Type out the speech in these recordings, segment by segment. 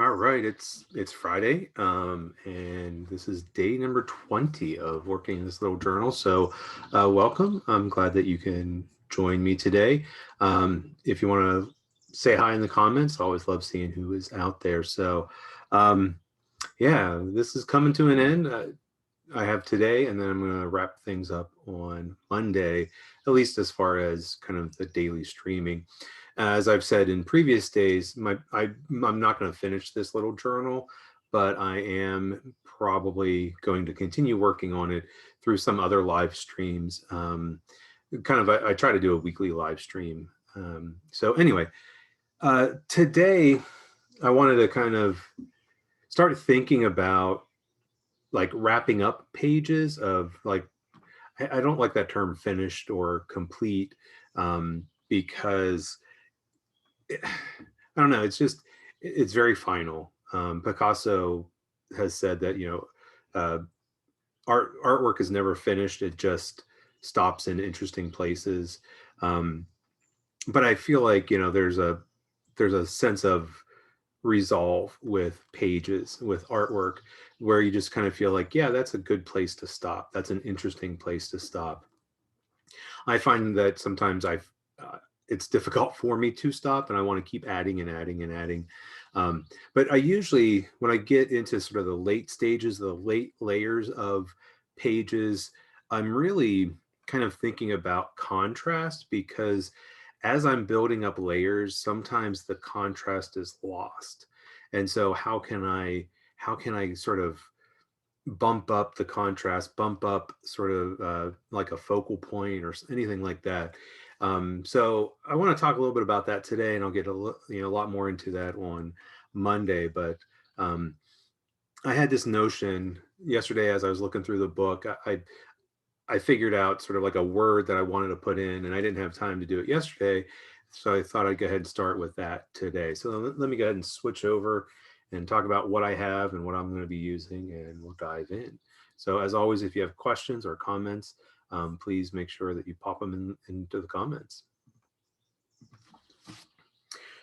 All right, it's Friday, and this is day number 20 of working in this little journal. So, welcome. I'm glad that you can join me today. If you want to say hi in the comments, I always love seeing who is out there. So, um, yeah, this is coming to an end. I have today, and then I'm going to wrap things up on Monday, at least as far as kind of the daily streaming. As I've said in previous days, I'm not going to finish this little journal, but I am probably going to continue working on it through some other live streams. I try to do a weekly live stream. So anyway, today I wanted to kind of start thinking about like wrapping up pages of like I don't like that term finished or complete, because I don't know. It's very final. Picasso has said that uh, artwork is never finished. It just stops in interesting places. Um, but I feel like there's a sense of resolve with pages with artwork where you just kind of feel like, yeah, that's a good place to stop. That's an interesting place to stop. I find that sometimes it's difficult for me to stop, and I want to keep adding and adding and adding. But I usually, when I get into sort of the late stages, the late layers of pages, I'm really kind of thinking about contrast, because as I'm building up layers, sometimes the contrast is lost. And so how can I sort of bump up the contrast, bump up sort of like a focal point or anything like that. So I want to talk a little bit about that today, and I'll get a lot more into that on Monday. But um, I had this notion yesterday as I was looking through the book. I figured out sort of like a word that I wanted to put in, and I didn't have time to do it yesterday. So I thought I'd go ahead and start with that today. So let me go ahead and switch over and talk about what I have and what I'm going to be using, and we'll dive in. So as always, if you have questions or comments, please make sure that you pop them into the comments.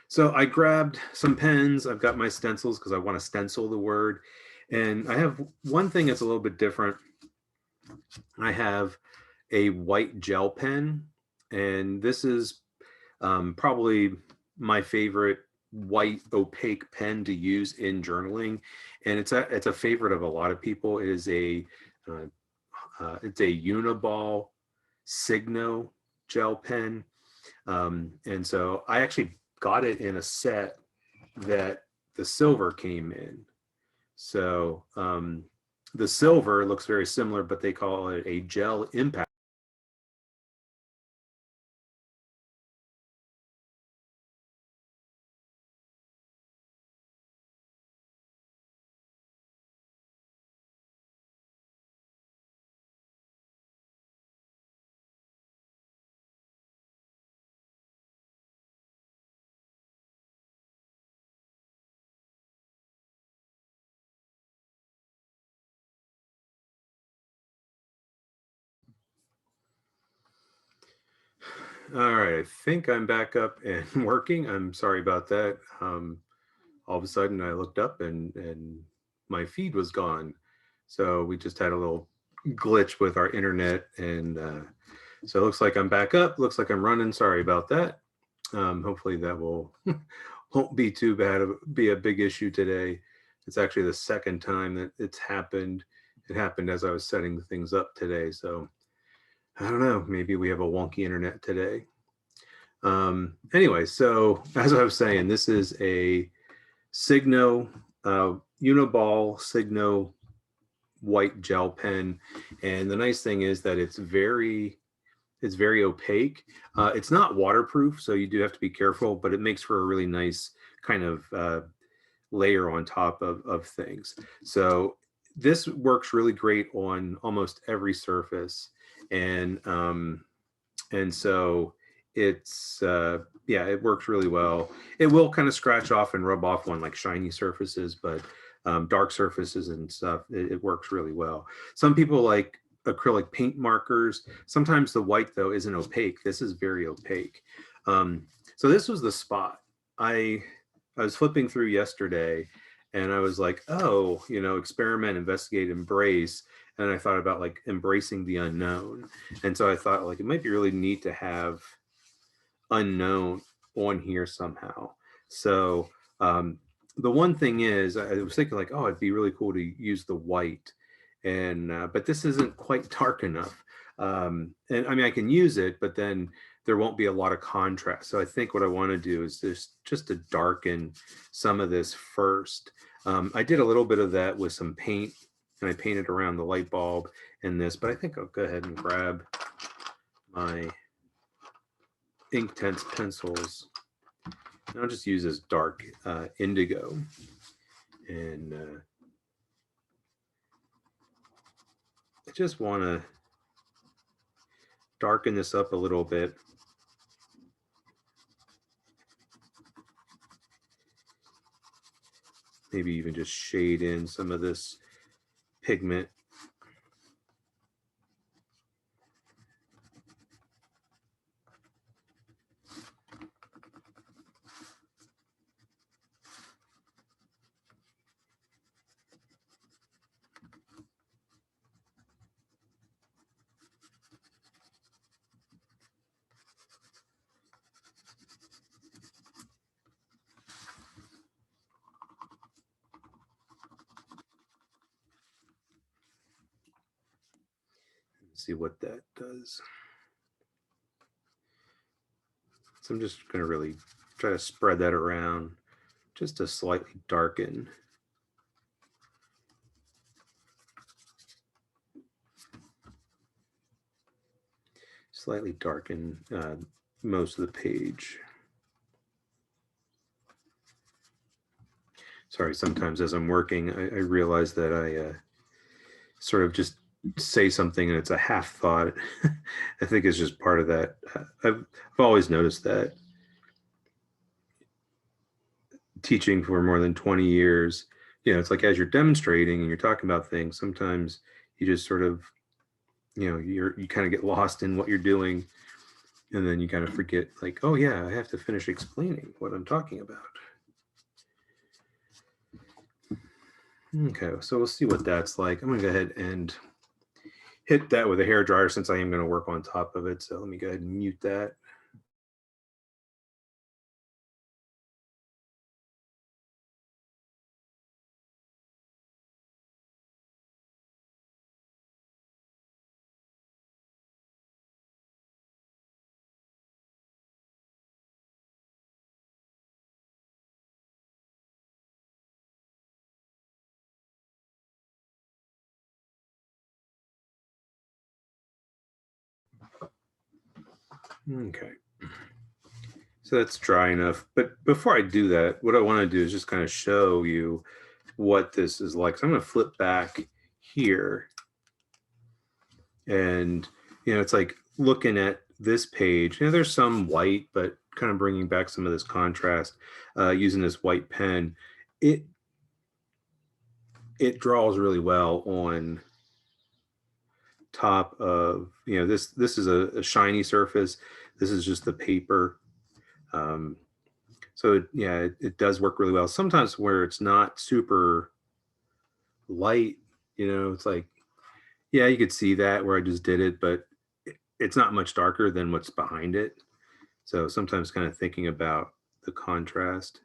So I grabbed some pens. I've got my stencils because I want to stencil the word. And I have one thing that's a little bit different. I have a white gel pen, and this is probably my favorite white opaque pen to use in journaling, and it's a favorite of a lot of people. It is uh, it's a Uniball Signo gel pen, and so I actually got it in a set that the silver came in. So the silver looks very similar, but they call it a gel impact. All right, I think I'm back up and working. I'm sorry about that. All of a sudden, I looked up and my feed was gone. So we just had a little glitch with our internet, and so it looks like I'm back up. Looks like I'm running. Sorry about that. Hopefully that will won't be too bad. Be a big issue today. It's actually the second time that it's happened. It happened as I was setting things up today. So I don't know. Maybe we have a wonky internet today. Anyway, so as I was saying, this is a Signo Uniball Signo white gel pen, and the nice thing is that it's very opaque. It's not waterproof, so you do have to be careful, but it makes for a really nice kind of layer on top of things. So this works really great on almost every surface, and so it's yeah, it works really well. It will kind of scratch off and rub off on like shiny surfaces, but dark surfaces and stuff, it works really well. Some people like acrylic paint markers. Sometimes the white though isn't opaque. This is very opaque. So this was the spot. I was flipping through yesterday, And I was like, oh, experiment, investigate, embrace. And I thought about like embracing the unknown. And so I thought like it might be really neat to have unknown on here somehow. So the one thing is, I was thinking like, oh, it'd be really cool to use the white, and but this isn't quite dark enough. And I mean, I can use it, but then there won't be a lot of contrast. So I think what I want to do is just to darken some of this first. I did a little bit of that with some paint, and I painted around the light bulb in this, but I think I'll go ahead and grab my Inktense pencils. And I'll just use this dark indigo. And I just want to darken this up a little bit. Maybe even just shade in some of this pigment. See what that does. So I'm just going to really try to spread that around just to slightly darken. Slightly darken most of the page. Sorry, sometimes as I'm working, I realize that I sort of just say something and it's a half thought. I think it's just part of that. I've always noticed that. Teaching for more than 20 years, it's like as you're demonstrating and you're talking about things, sometimes you just sort of, you kind of get lost in what you're doing, and then you kind of forget like, oh yeah, I have to finish explaining what I'm talking about. Okay, so we'll see what that's like. I'm gonna go ahead and hit that with a hairdryer since I am going to work on top of it. So let me go ahead and mute that. Okay. So that's dry enough. But before I do that, what I want to do is just kind of show you what this is like. So I'm going to flip back here. And, it's like looking at this page. There's some white, but kind of bringing back some of this contrast using this white pen. It draws really well on top of, this is a shiny surface. This is just the paper. So yeah, it does work really well. Sometimes where it's not super light, it's like, yeah, you could see that where I just did it, but it's not much darker than what's behind it. So sometimes kind of thinking about the contrast.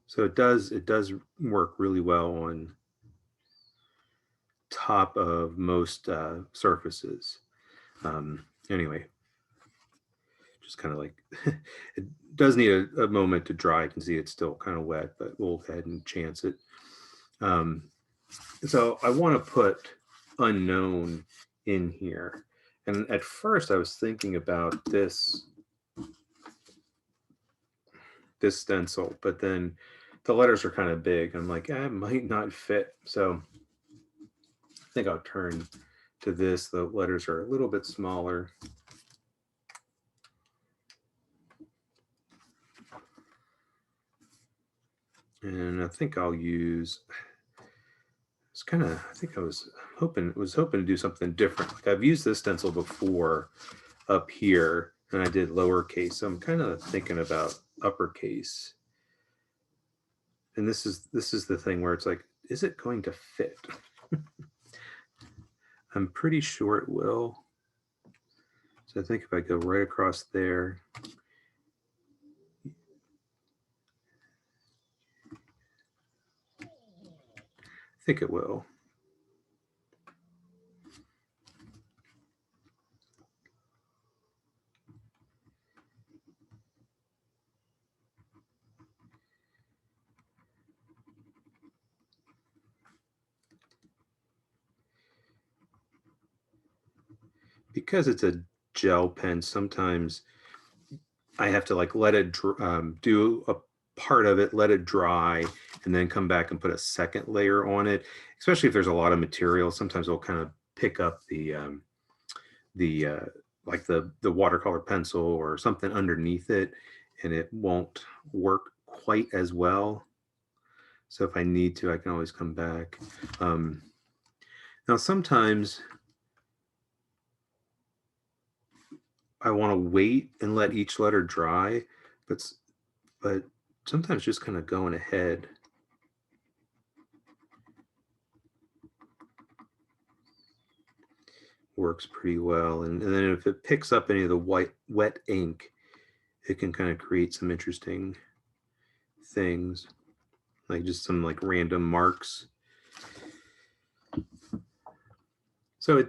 So it does work really well on top of most surfaces. Anyway, just kind of like, it does need a moment to dry. I can see it's still kind of wet, but we'll go ahead and chance it. So I want to put unknown in here. And at first I was thinking about this stencil, but then the letters are kind of big. I'm like, it might not fit. So I think I'll turn to this. The letters are a little bit smaller. And I think I'll use, I think I was hoping to do something different. Like I've used this stencil before up here and I did lowercase. So I'm kind of thinking about uppercase. And this is the thing where it's like, is it going to fit? I'm pretty sure it will. So I think if I go right across there, I think it will. Because it's a gel pen, sometimes I have to like let it do a part of it, let it dry, and then come back and put a second layer on it. Especially if there's a lot of material, sometimes it'll kind of pick up the like the watercolor pencil or something underneath it, and it won't work quite as well. So if I need to, I can always come back. Now sometimes I want to wait and let each letter dry, but sometimes just kind of going ahead works pretty well. And then if it picks up any of the wet ink, it can kind of create some interesting things, like just some like random marks. So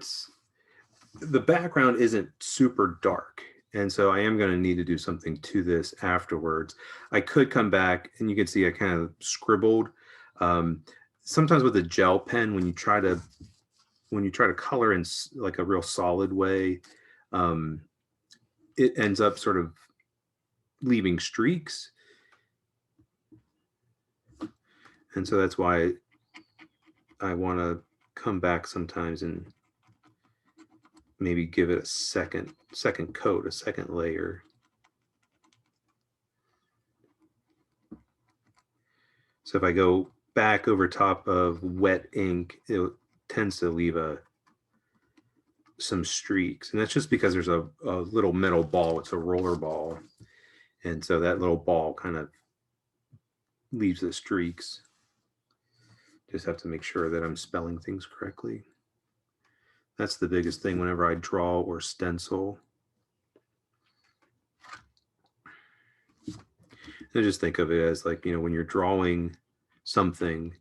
the background isn't super dark. And so I am going to need to do something to this afterwards. I could come back and you can see I kind of scribbled. Sometimes with a gel pen, when you try to color in like a real solid way, it ends up sort of leaving streaks. And so that's why I want to come back sometimes and maybe give it a second coat, a second layer. So if I go back over top of wet ink, it tends to leave some streaks. And that's just because there's a little metal ball. It's a roller ball. And so that little ball kind of leaves the streaks. Just have to make sure that I'm spelling things correctly. That's the biggest thing whenever I draw or stencil. I just think of it as like, when you're drawing something,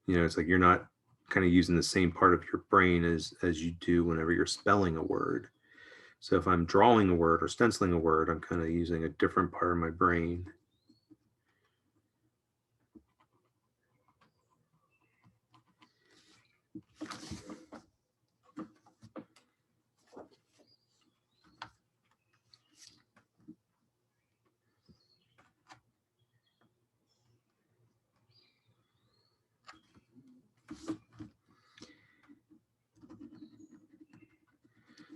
it's like you're not kind of using the same part of your brain as you do whenever you're spelling a word. So if I'm drawing a word or stenciling a word, I'm kind of using a different part of my brain.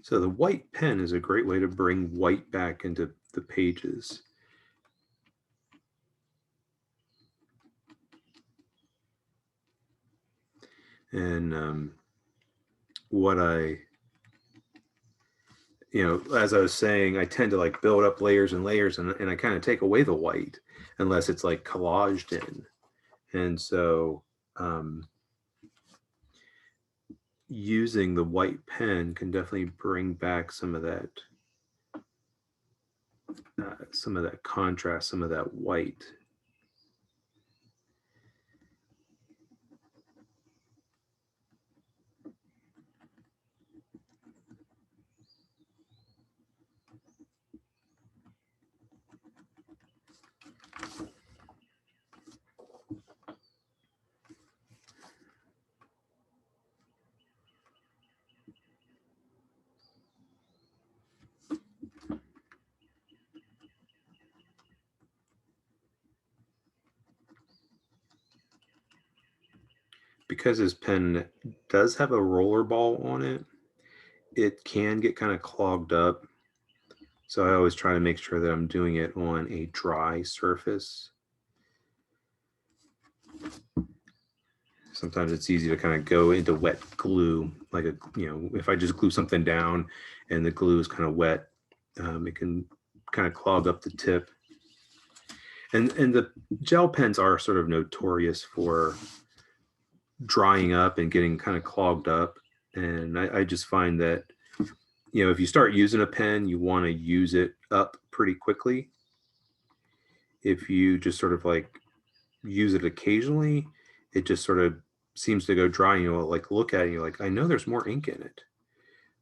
So the white pen is a great way to bring white back into the pages. And what as I was saying, I tend to like build up layers and layers, and I kind of take away the white unless it's like collaged in. And so using the white pen can definitely bring back some of that contrast, some of that white. Because this pen does have a roller ball on it, it can get kind of clogged up. So I always try to make sure that I'm doing it on a dry surface. Sometimes it's easy to kind of go into wet glue, like if I just glue something down and the glue is kind of wet, it can kind of clog up the tip. And the gel pens are sort of notorious for drying up and getting kind of clogged up. And I just find that, you know, if you start using a pen, you want to use it up pretty quickly. If you just sort of like use it occasionally, it just sort of seems to go dry, and you'll like look at it and you're like, I know there's more ink in it,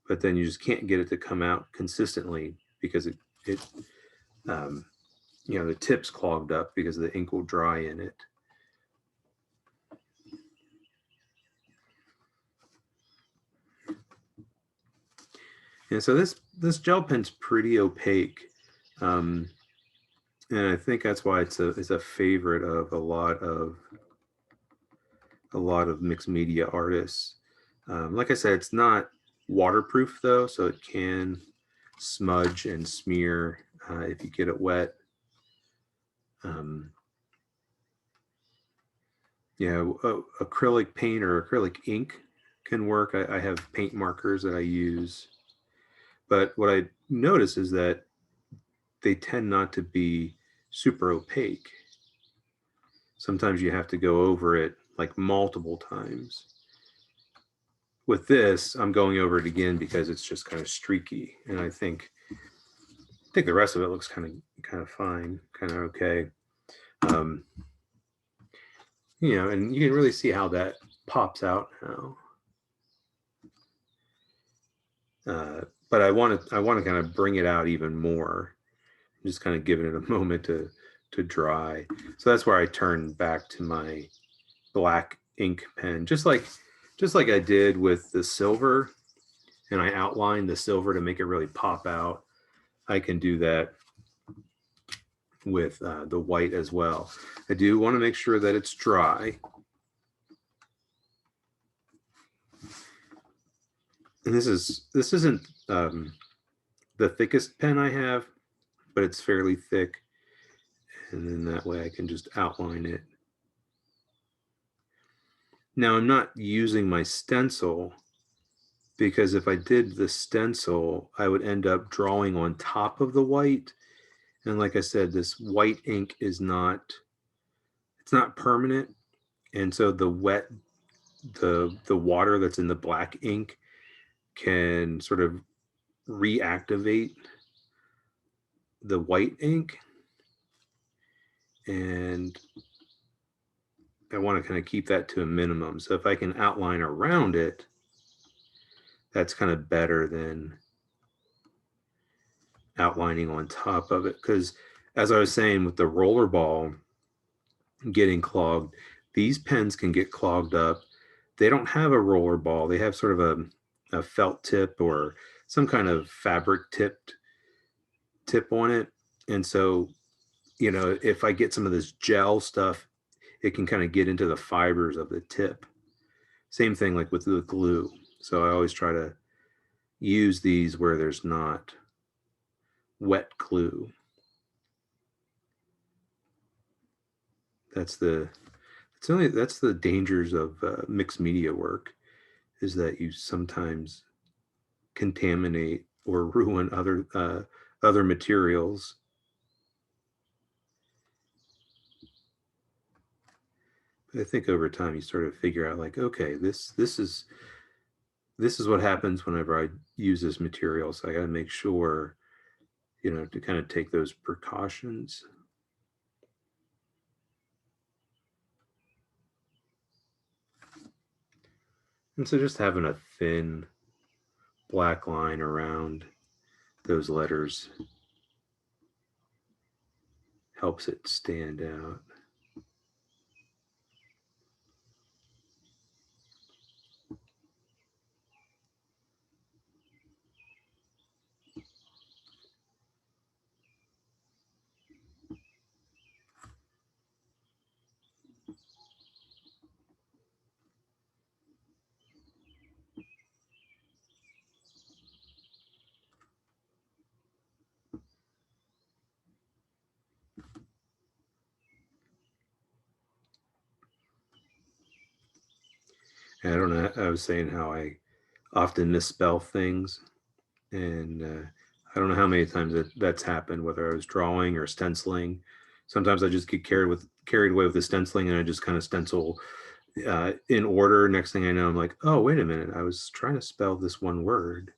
but then you just can't get it to come out consistently because it you know, the tip's clogged up because the ink will dry in it. And so this gel pen's pretty opaque. And I think that's why it's a favorite of a lot of mixed media artists. Like I said, it's not waterproof though, so it can smudge and smear if you get it wet. Yeah, acrylic paint or acrylic ink can work. I have paint markers that I use, but what I notice is that they tend not to be super opaque. Sometimes you have to go over it like multiple times. With this, I'm going over it again because it's just kind of streaky, and I think the rest of it looks kind of fine, kind of okay. You know, and you can really see how that pops out now. But I want to kind of bring it out even more. Just kind of giving it a moment to dry. So that's where I turn back to my black ink pen, just like I did with the silver, and I outline the silver to make it really pop out. I can do that with the white as well. I do want to make sure that it's dry. And this isn't the thickest pen I have, but it's fairly thick. And then that way I can just outline it. Now I'm not using my stencil because if I did the stencil, I would end up drawing on top of the white. And like I said, this white ink is not permanent. And so the water that's in the black ink can sort of reactivate the white ink. And I want to kind of keep that to a minimum. So if I can outline around it, that's kind of better than outlining on top of it. Because as I was saying with the roller ball getting clogged, these pens can get clogged up. They don't have a roller ball. They have sort of a felt tip or some kind of fabric tip on it. And so, you know, if I get some of this gel stuff, it can kind of get into the fibers of the tip. Same thing like with the glue. So I always try to use these where there's not wet glue. That's the dangers of mixed media work, is that you sometimes contaminate or ruin other materials. But I think over time you sort of figure out like, okay, this is what happens whenever I use this material. So I got to make sure, you know, to kind of take those precautions. And so just having a thin black line around those letters helps it stand out. And I don't know, I was saying how I often misspell things, and I don't know how many times that's happened, whether I was drawing or stenciling. sometimes I just get carried away with the stenciling, and I just kind of stencil in order. Next thing I know, I'm like, oh, wait a minute, I was trying to spell this one word.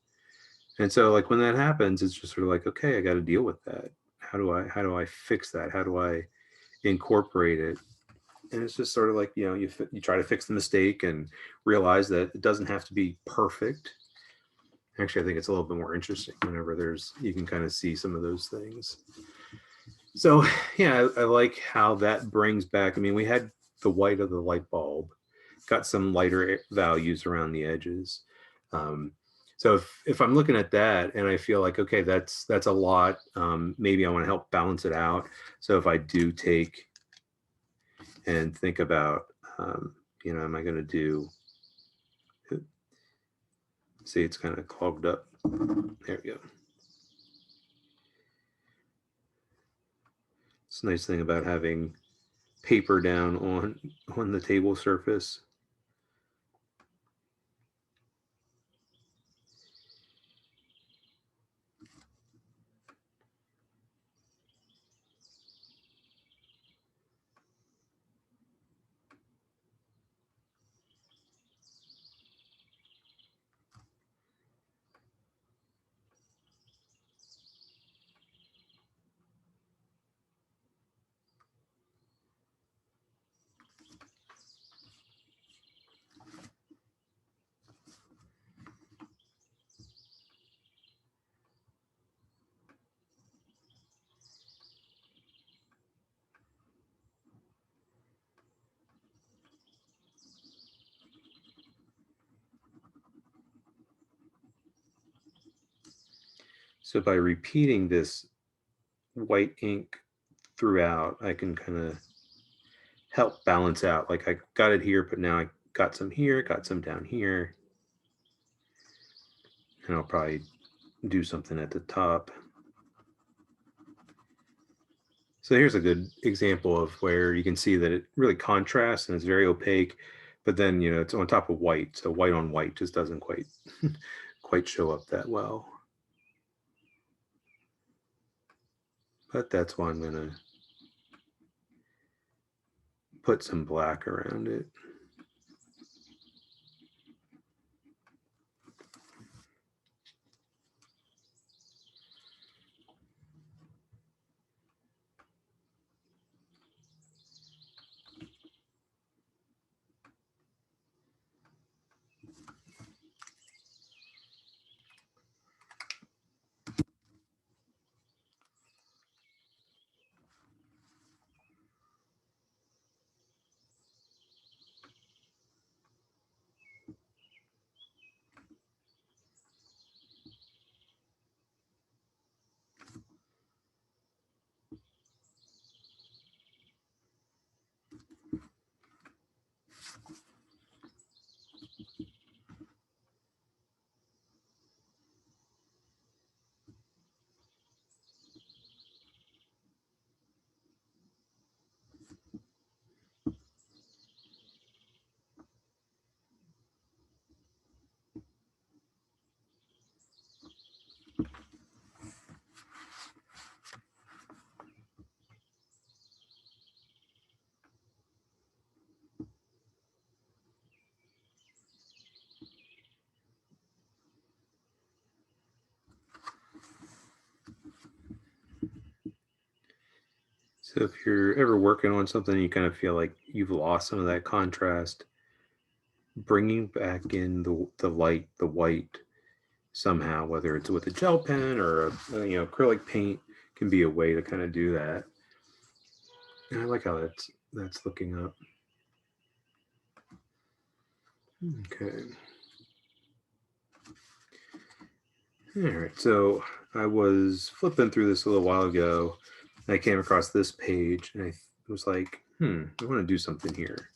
And so like when that happens, it's just sort of like, okay, I got to deal with that. How do I fix that? How do I incorporate it? And it's just sort of like, you try to fix the mistake and realize that it doesn't have to be perfect. Actually, I think it's a little bit more interesting whenever you can kind of see some of those things. So yeah, I like how that brings back, I mean, we had the white of the light bulb, got some lighter values around the edges. So if I'm looking at that and I feel like, okay, that's a lot, maybe I want to help balance it out. So if I do take and think about, am I going to do, see, it's kind of clogged up. There we go. It's a nice thing about having paper down on the table surface. So by repeating this white ink throughout, I can kind of help balance out. Like I got it here, but now I got some here, got some down here. And I'll probably do something at the top. So here's a good example of where you can see that it really contrasts and it's very opaque, but then, it's on top of white. So white on white just doesn't quite show up that well. But that's why I'm going to put some black around it. So if you're ever working on something, you kind of feel like you've lost some of that contrast, bringing back in the light, the white somehow, whether it's with a gel pen or acrylic paint, can be a way to kind of do that. And I like how that's looking up. Okay. All right. So I was flipping through this a little while ago, and I came across this page, and I was like, I want to do something here.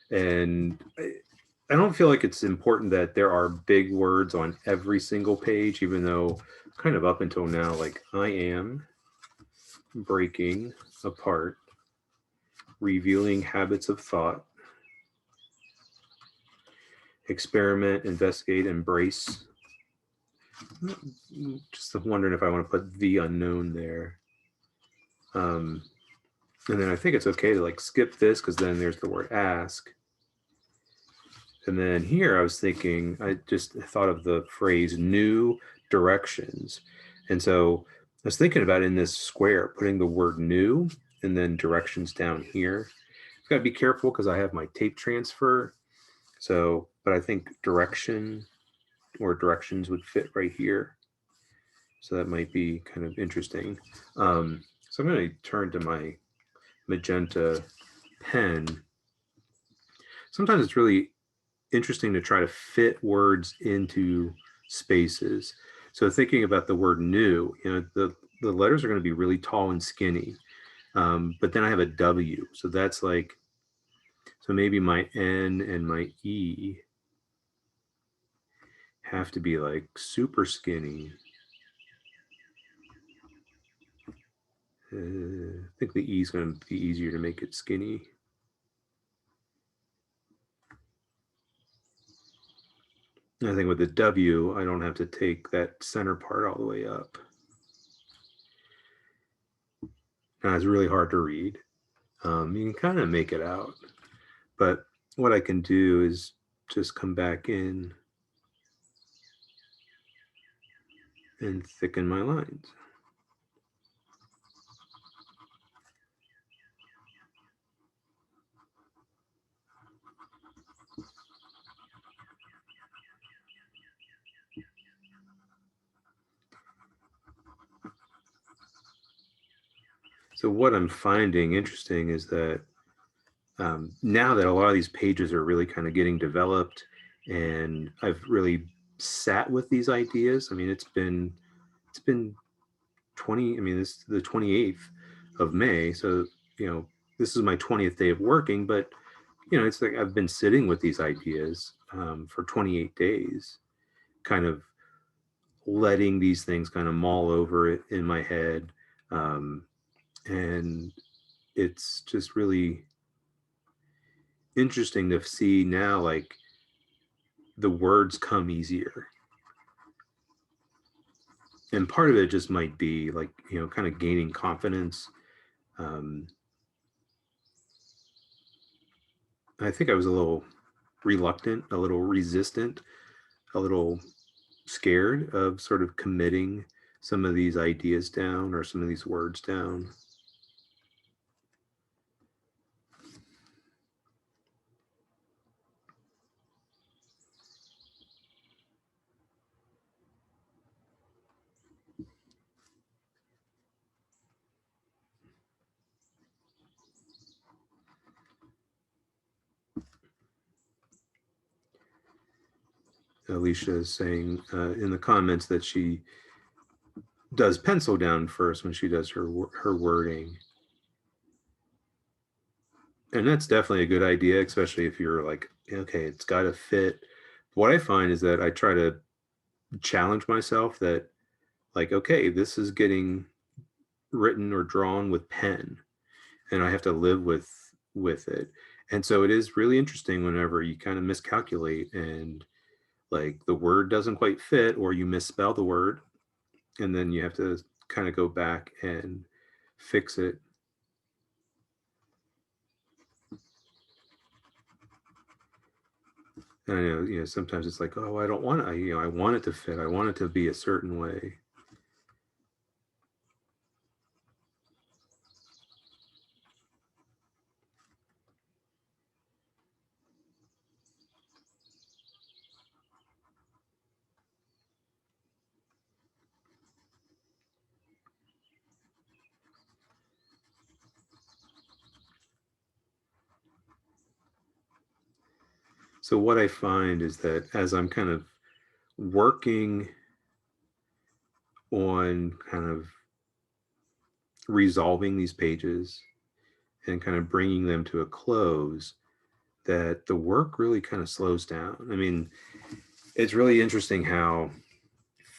And I don't feel like it's important that there are big words on every single page, even though kind of up until now, like I am breaking apart, revealing habits of thought, experiment, investigate, embrace. Just wondering if I want to put the unknown there. And then I think it's okay to like skip this because then there's the word ask. And then here I was thinking, I just thought of the phrase new directions. And so I was thinking about in this square, putting the word new and then directions down here. I've got to be careful because I have my tape transfer. So, but I think direction or directions would fit right here. So that might be kind of interesting. So I'm going to turn to my magenta pen. Sometimes it's really interesting to try to fit words into spaces. So thinking about the word new, the letters are going to be really tall and skinny. But then I have a W. So that's like, so maybe my N and my E have to be like super skinny. I think the E is going to be easier to make it skinny. I think with the W, I don't have to take that center part all the way up. Now it's really hard to read. You can kind of make it out, but what I can do is just come back in and thicken my lines. So what I'm finding interesting is that now that a lot of these pages are really kind of getting developed and I've really sat with these ideas. I mean, it's been 20, I mean, this is the 28th of May. So, this is my 20th day of working, but it's like I've been sitting with these ideas for 28 days, kind of letting these things kind of mull over it in my head. And it's just really interesting to see now, like the words come easier. And part of it just might be like, kind of gaining confidence. I think I was a little reluctant, a little resistant, a little scared of sort of committing some of these ideas down or some of these words down. Alicia is saying in the comments that she does pencil down first when she does her wording. And that's definitely a good idea, especially if you're like, okay, it's got to fit. What I find is that I try to challenge myself that, like, okay, this is getting written or drawn with pen and I have to live with it. And so it is really interesting whenever you kind of miscalculate and like the word doesn't quite fit or you misspell the word and then you have to kind of go back and fix it. And I know, sometimes it's like, oh, I don't want it. I want it to fit. I want it to be a certain way. So what I find is that as I'm kind of working on kind of resolving these pages and kind of bringing them to a close, that the work really kind of slows down. I mean, it's really interesting how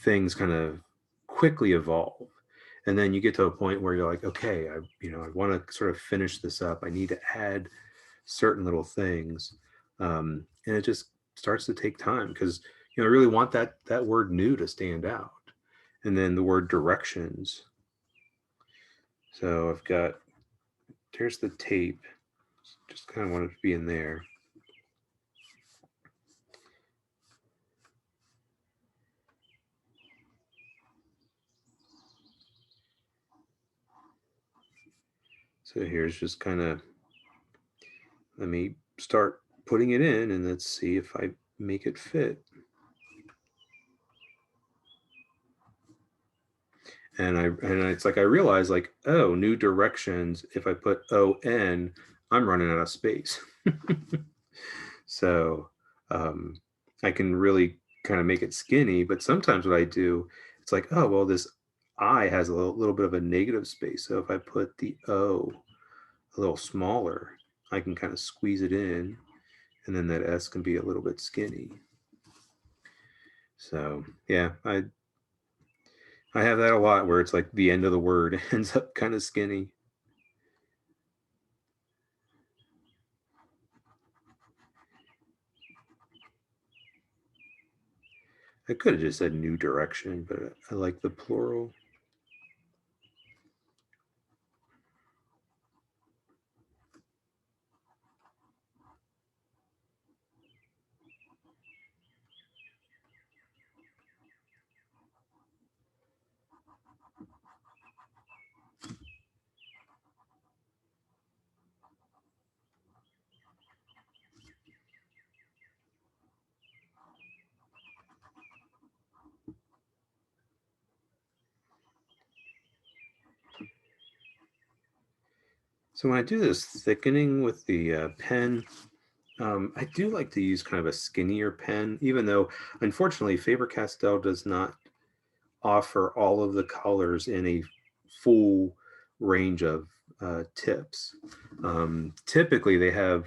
things kind of quickly evolve. And then you get to a point where you're like, okay, I want to sort of finish this up. I need to add certain little things. And it just starts to take time because, I really want that word new to stand out. And then the word directions. So I've got there's the tape. Just kind of want it to be in there. So here's just kind of, let me start putting it in and let's see if I make it fit. And it's like I realized, like, oh, new directions. If I put ON, I'm running out of space. So I can really kind of make it skinny. But sometimes what I do, it's like, oh, well, this I has a little bit of a negative space. So if I put the O a little smaller, I can kind of squeeze it in, and then that S can be a little bit skinny. So yeah, I have that a lot where it's like the end of the word ends up kind of skinny. I could have just said new direction, but I like the plural. So when I do this thickening with the pen, I do like to use kind of a skinnier pen, even though unfortunately Faber-Castell does not offer all of the colors in a full range of tips. Typically, they have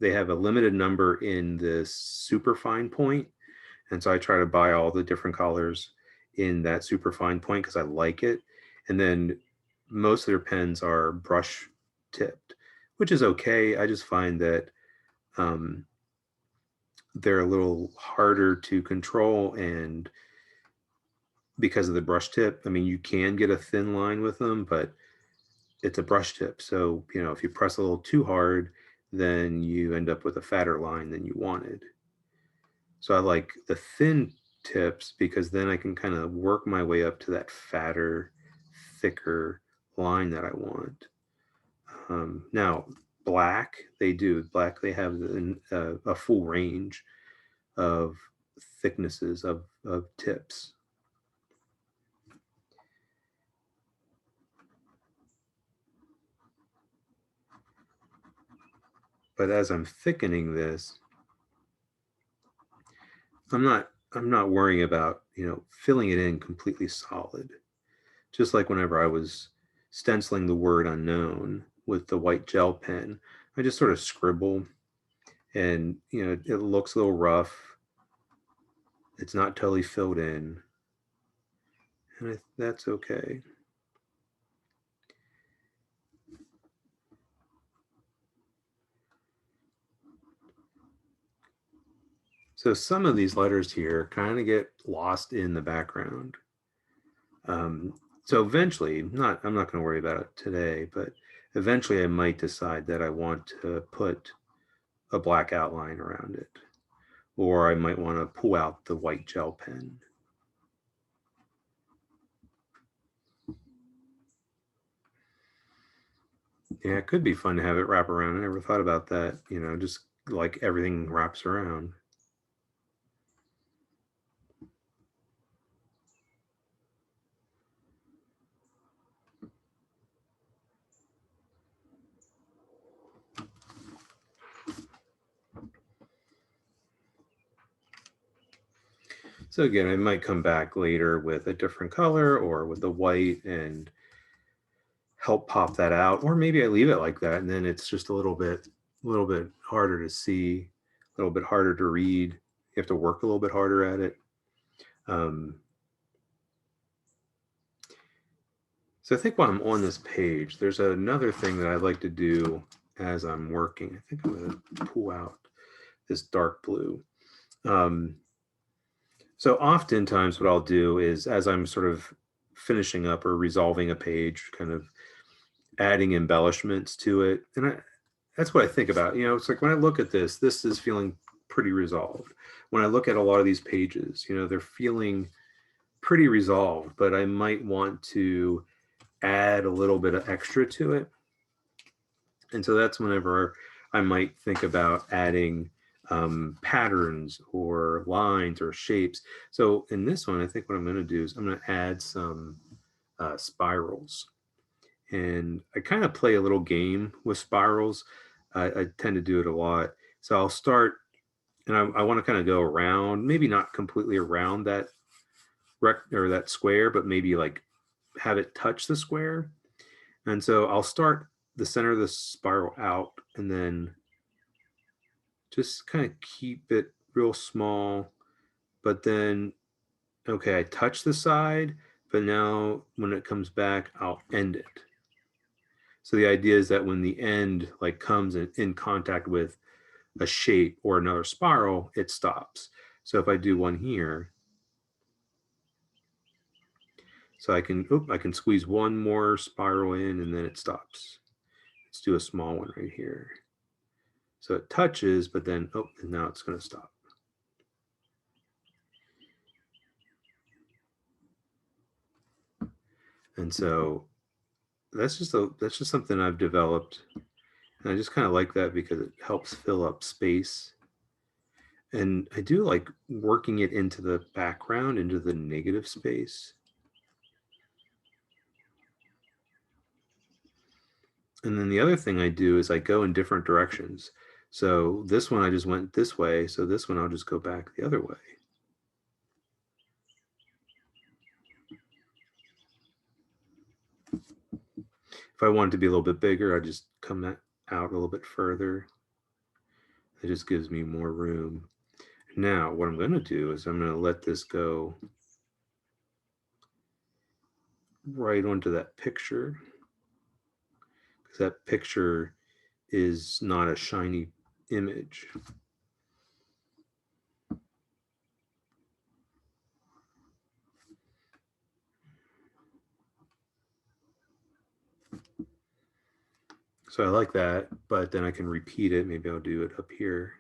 a limited number in this super fine point, and so I try to buy all the different colors in that super fine point because I like it. And then most of their pens are brush tipped, which is okay. I just find that um, they're a little harder to control, and because of the brush tip, I mean, you can get a thin line with them, but it's a brush tip. So, if you press a little too hard, then you end up with a fatter line than you wanted. So I like the thin tips because then I can kind of work my way up to that fatter, thicker line that I want. Now, black, they have a full range of thicknesses of tips. But as I'm thickening this, I'm not worrying about, filling it in completely solid. Just like whenever I was stenciling the word unknown with the white gel pen, I just sort of scribble, and it looks a little rough. It's not totally filled in, and that's okay. So some of these letters here kind of get lost in the background. So eventually, I'm not going to worry about it today, but eventually I might decide that I want to put a black outline around it, or I might want to pull out the white gel pen. Yeah, it could be fun to have it wrap around. I never thought about that, just like everything wraps around. So again, I might come back later with a different color or with the white and help pop that out, or maybe I leave it like that and then it's just a little bit harder to see, a little bit harder to read. You have to work a little bit harder at it. So I think while I'm on this page, there's another thing that I like to do as I'm working. I think I'm going to pull out this dark blue. So oftentimes what I'll do is, as I'm sort of finishing up or resolving a page, kind of adding embellishments to it. And that's what I think about. It's like when I look at this is feeling pretty resolved. When I look at a lot of these pages, they're feeling pretty resolved, but I might want to add a little bit of extra to it. And so that's whenever I might think about adding patterns or lines or shapes. So in this one, I think what I'm going to do is I'm going to add some spirals. And I kind of play a little game with spirals. I tend to do it a lot. So I'll start, and I want to kind of go around, maybe not completely around that or that square, but maybe like have it touch the square. And so I'll start the center of the spiral out and then just kind of keep it real small. But then, okay, I touch the side, but now when it comes back, I'll end it. So the idea is that when the end like comes in contact with a shape or another spiral, it stops. So if I do one here, so I can squeeze one more spiral in and then it stops. Let's do a small one right here. So it touches, but then, and now it's going to stop. And so that's just something I've developed. And I just kind of like that because it helps fill up space. And I do like working it into the background, into the negative space. And then the other thing I do is I go in different directions. So this one I just went this way. So this one I'll just go back the other way. If I want it to be a little bit bigger, I just come out a little bit further. It just gives me more room. Now, what I'm going to do is I'm going to let this go right onto that picture, because that picture is not a shiny image. So I like that, but then I can repeat it. Maybe I'll do it up here.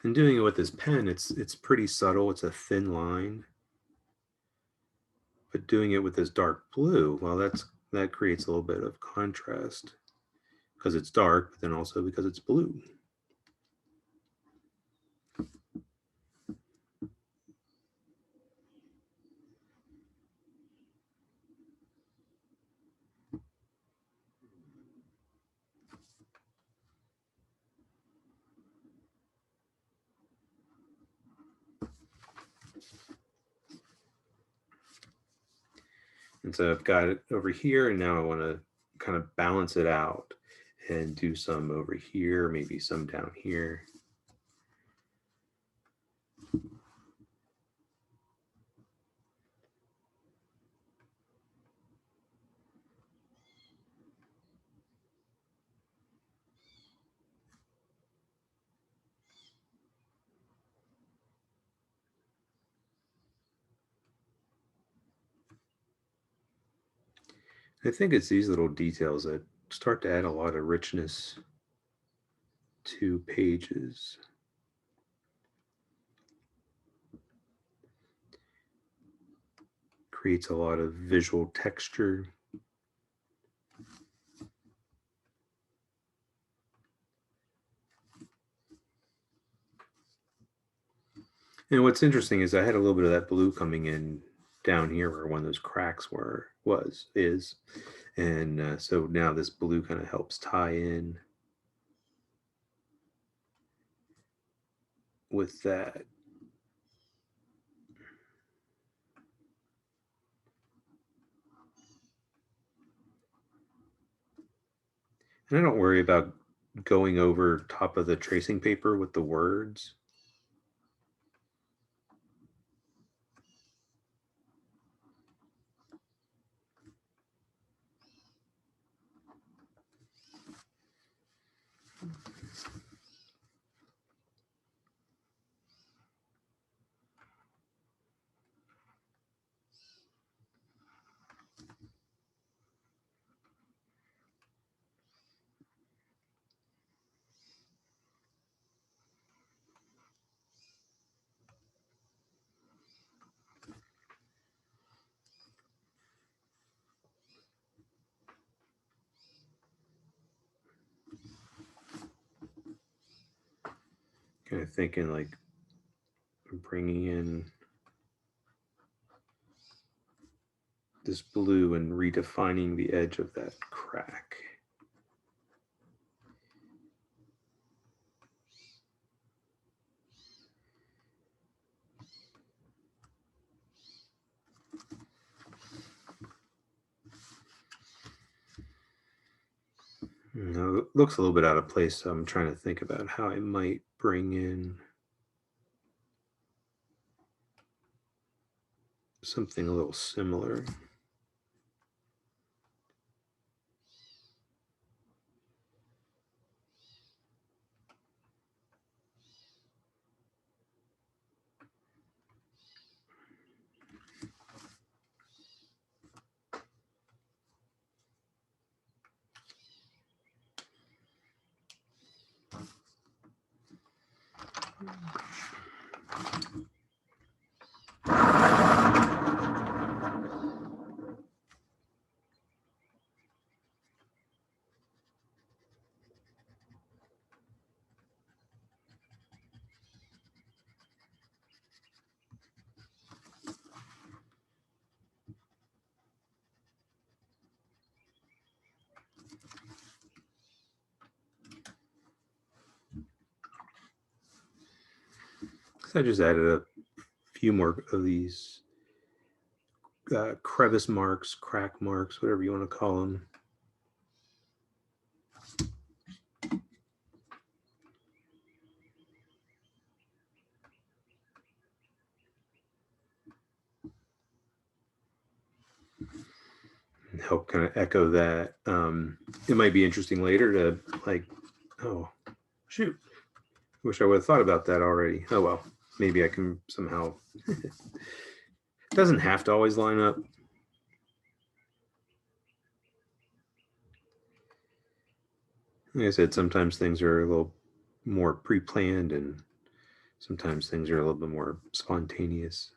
And doing it with this pen, it's pretty subtle. It's a thin line. But doing it with this dark blue, well, that creates a little bit of contrast because it's dark, but then also because it's blue. And so I've got it over here, and now I want to kind of balance it out and do some over here, maybe some down here. I think it's these little details that start to add a lot of richness to pages. Creates a lot of visual texture. And what's interesting is I had a little bit of that blue coming in down here where one of those cracks is. And so now this blue kind of helps tie in with that. And I don't worry about going over top of the tracing paper with the words. kind of thinking like bringing in this blue and redefining the edge of that crack. Now, it looks a little bit out of place, so I'm trying to think about how I might bring in something a little similar. So I just added a few more of these crevice marks, crack marks, whatever you want to call them. And help kind of echo that. It might be interesting later to like, oh, shoot. Wish I would have thought about that already. Oh, well, maybe I can somehow. It doesn't have to always line up. Like I said, sometimes things are a little more pre-planned and sometimes things are a little bit more spontaneous.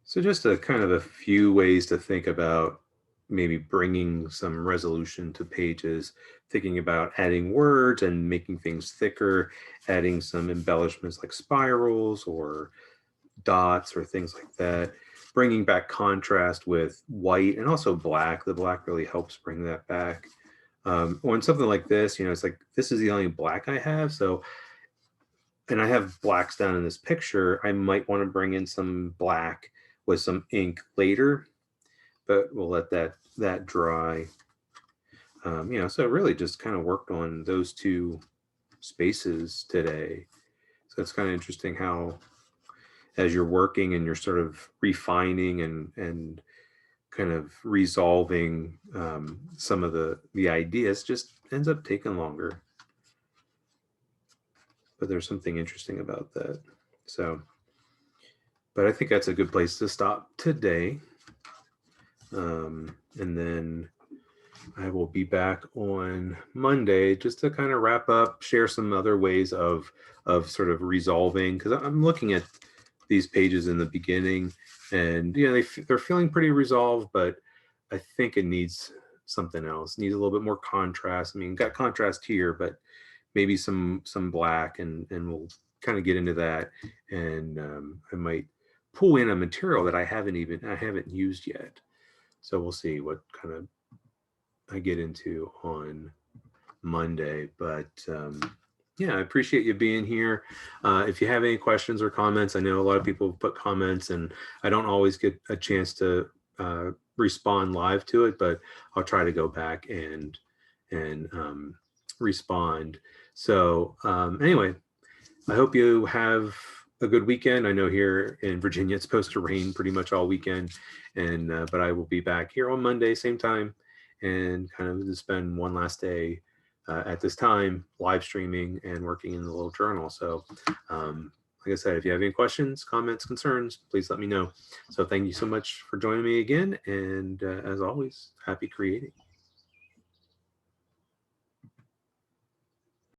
So just a kind of a few ways to think about maybe bringing some resolution to pages, thinking about adding words and making things thicker, adding some embellishments like spirals or dots or things like that, bringing back contrast with white and also black. The black really helps bring that back. On something like this, it's like, this is the only black I have. So, and I have blacks down in this picture. I might want to bring in some black with some ink later, but we'll let that dry. So it really just kind of worked on those two spaces today. So it's kind of interesting how, as you're working and you're sort of refining and kind of resolving some of the ideas, just ends up taking longer. But there's something interesting about that. So, but I think that's a good place to stop today. And then I will be back on Monday just to kind of wrap up, share some other ways of sort of resolving, because I'm looking at these pages in the beginning and they're feeling pretty resolved, but I think it needs something else. It needs a little bit more contrast. I mean, got contrast here, but maybe some black, and we'll kind of get into that. And I might pull in a material that I haven't used yet. So we'll see what kind of I get into on Monday. But yeah, I appreciate you being here. If you have any questions or comments, I know a lot of people put comments and I don't always get a chance to respond live to it, but I'll try to go back and respond. So anyway, I hope you have a good weekend. I know here in Virginia it's supposed to rain pretty much all weekend, and but I will be back here on Monday, same time, and kind of to spend one last day at this time live streaming and working in the little journal. So like I said, if you have any questions, comments, concerns, please let me know. So thank you so much for joining me again, and as always, happy creating.